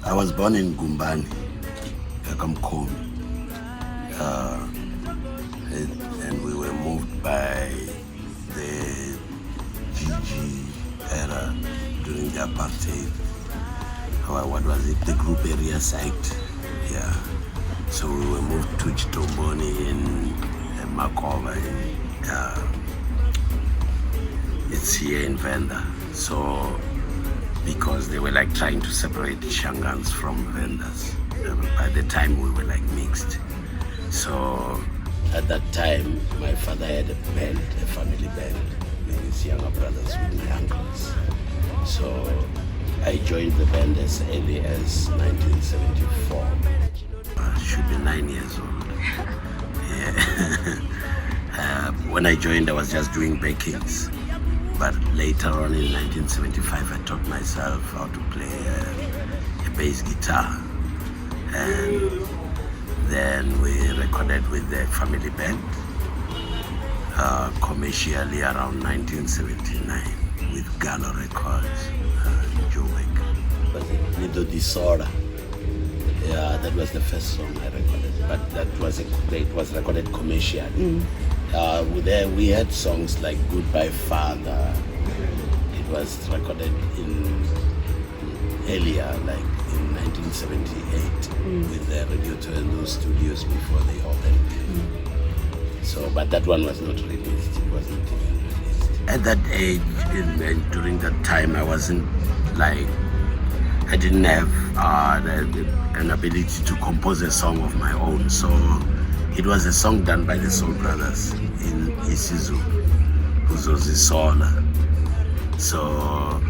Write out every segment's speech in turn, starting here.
I was born in Gumbani, Kakamkomi, and we were moved by the GG era during the apartheid. What was it? The group area site. Yeah. So we were moved to Chitomboni in Makova. It's here in Vhembe. So because they were like trying to separate Shangans from Vendas. By the time we were like mixed. So at that time, my father had a band, a family band, with his younger brothers, with my uncles. So I joined the band as early as 1974. I should be 9 years old. Yeah. When I joined, I was just doing backings. But later on in 1975, I taught myself how to play a bass guitar. And then we recorded with the family band commercially around 1979 with Galo Records, Joburg. But Nido Disorder, yeah, that was the first song I recorded. But it was recorded commercially. There we had songs like Goodbye Father. It was recorded earlier, like in 1978, with the Radio Toronto studios before they opened. So, but that one was not released. It wasn't even released. At that age, during that time, I wasn't like, I didn't have an ability to compose a song of my own. So it was a song done by the Soul Brothers in isiZulu, Uzozi Sola. So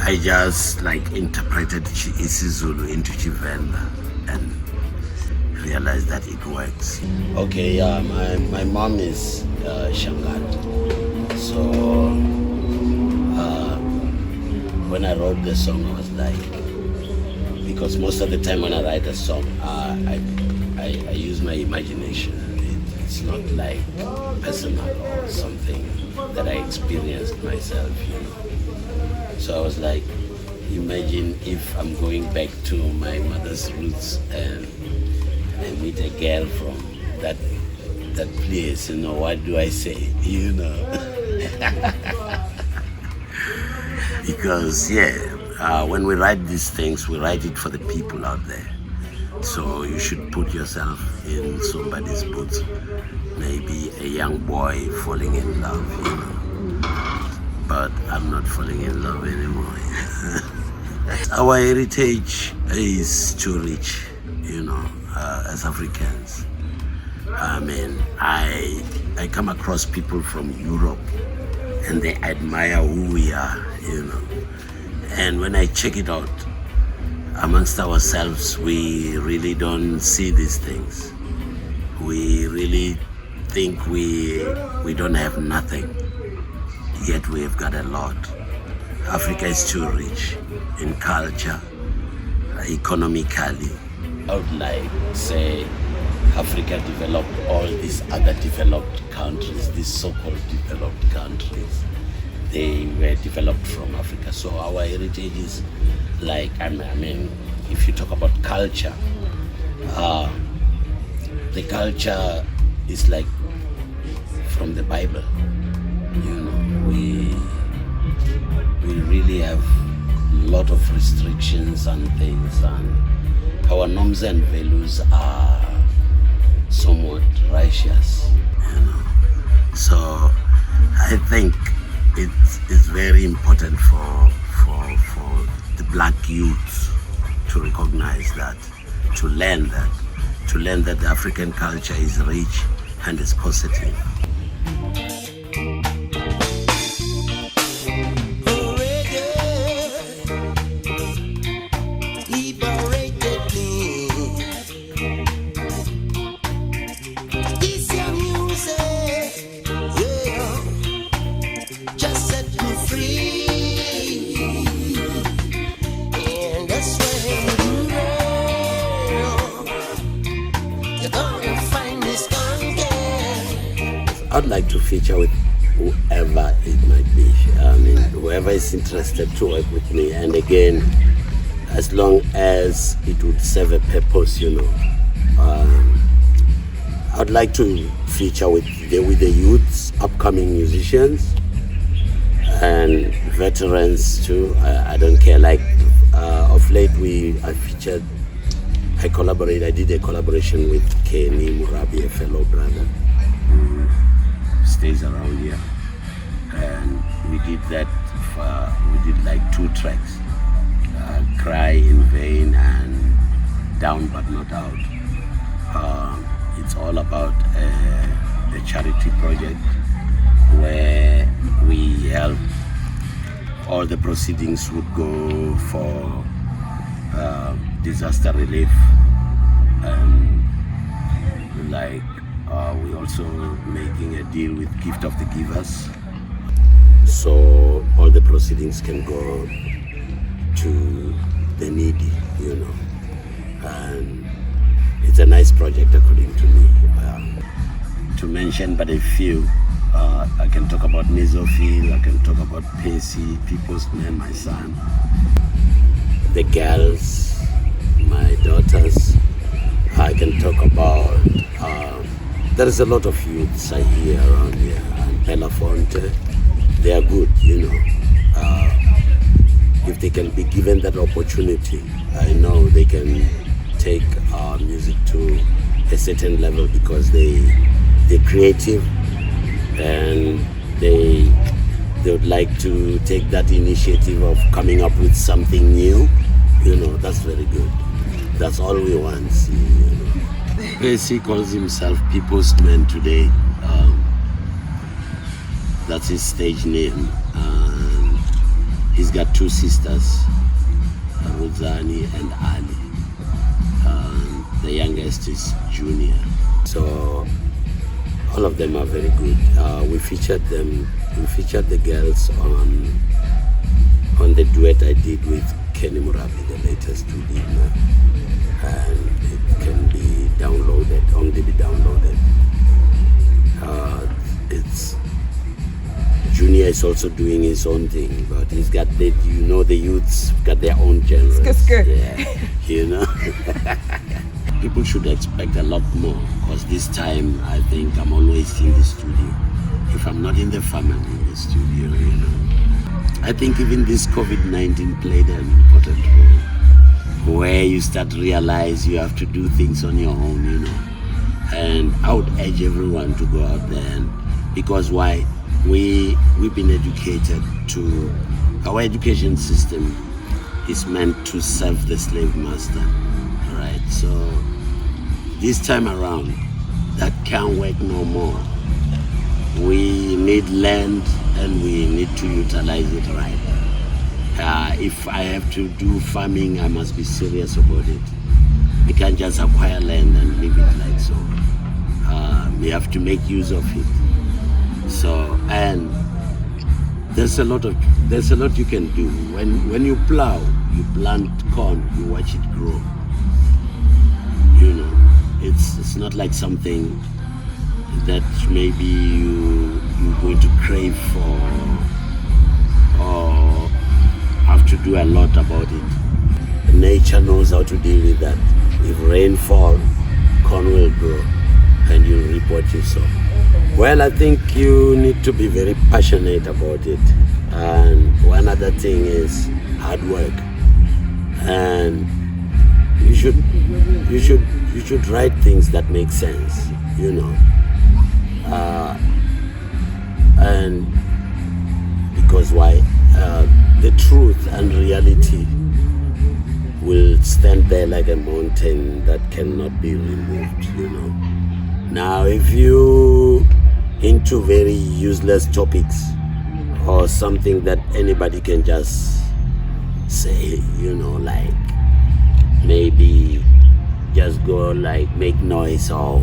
I just like interpreted isiZulu into Tshivenda and realized that it works. Okay, yeah, my mom is Shangat. So when I wrote the song, I was like, because most of the time when I write a song, I use my imagination. It's not like personal or something that I experienced myself, you know. So I was like, imagine if I'm going back to my mother's roots and I meet a girl from that place, you know, what do I say, you know? Because, yeah, when we write these things, we write it for the people out there. So you should put yourself in somebody's boots, maybe a young boy falling in love, you know. But I'm not falling in love anymore. Our heritage is too rich, you know, as Africans. I mean, I come across people from Europe and they admire who we are, you know. And when I check it out, amongst ourselves, we really don't see these things. We really think we don't have nothing, yet we have got a lot. Africa is too rich in culture, economically. I would like say Africa developed all these other developed countries, these so-called developed countries. They were developed from Africa. So our heritage is like, I mean, if you talk about culture, the culture is like from the Bible. You know, we really have a lot of restrictions and things, and our norms and values are somewhat righteous, you know. So I think it's very important for the black youth to recognize that, to learn that the African culture is rich and is positive. I'd like to feature with whoever it might be. I mean, whoever is interested to work with me. And again, as long as it would serve a purpose, I'd like to feature with the youths, upcoming musicians, and veterans too. I don't care. Like of late, I did a collaboration with Kenny Murabi, a fellow brother who stays around here, and we did that. We did like 2 tracks, Cry in Vain and Down But Not Out. It's all about a charity project where we help. All the proceedings would go for disaster relief, and we also making a deal with Gift of the Givers, so all the proceedings can go to the needy, and it's a nice project according to me. To mention but a few, I can talk about Nizophil, I can talk about Pacey, People's Man, my son, the girls, my daughters. I can talk about, there is a lot of youths I hear around here, and Belafonte, they are good, if they can be given that opportunity, I know they can take music to a certain level, because they're creative, and they would like to take that initiative of coming up with something new. That's very good. That's all we want. He calls himself People's Man today. That's his stage name. He's got 2 sisters, Rozani and Ali. The youngest is Junior. So all of them are very good. We featured the girls on the duet I did with Kenny Murabi, the latest we did now. And it can be downloaded, only be downloaded. Junior is also doing his own thing, but he's got the youths got their own genres. Yeah, People should expect a lot more, because this time I think I'm always in the studio. If I'm not in the farm, I'm in the studio, I think even this COVID-19 played an important role, where you start to realize you have to do things on your own, And I would urge everyone to go out there, because why? We've been educated to, our education system is meant to serve the slave master, right? So this time around, that can't work no more. We need land, and we need to utilize it right. If I have to do farming, I must be serious about it. We can't just acquire land and leave it like so. We have to make use of it. So, and there's a lot you can do. When you plow, you plant corn, you watch it grow. It's not like something that maybe you're going to crave for or have to do a lot about it. Nature knows how to deal with that. If rain falls, corn will grow, and you'll reap what you sow. Well, I think you need to be very passionate about it. And one other thing is hard work. And you should write things that make sense, and because why? The truth and reality will stand there like a mountain that cannot be removed, Now, if you into very useless topics or something that anybody can just say, like maybe just go like make noise or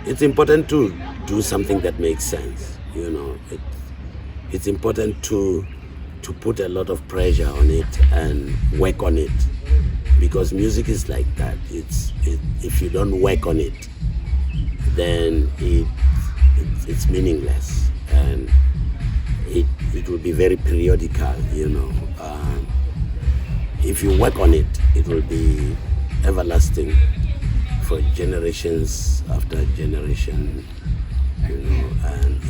it's important to do something that makes sense, It's important to put a lot of pressure on it and work on it, because music is like that. If you don't work on it, then it's meaningless, and it will be very periodical, you know. If you work on it, it will be everlasting for generations after generation, you know. And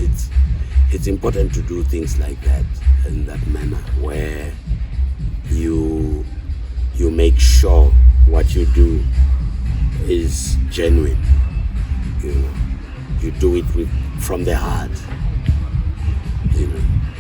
it's important to do things like that, in that manner, where you make sure what you do is genuine, you know. You do it from the heart, you know.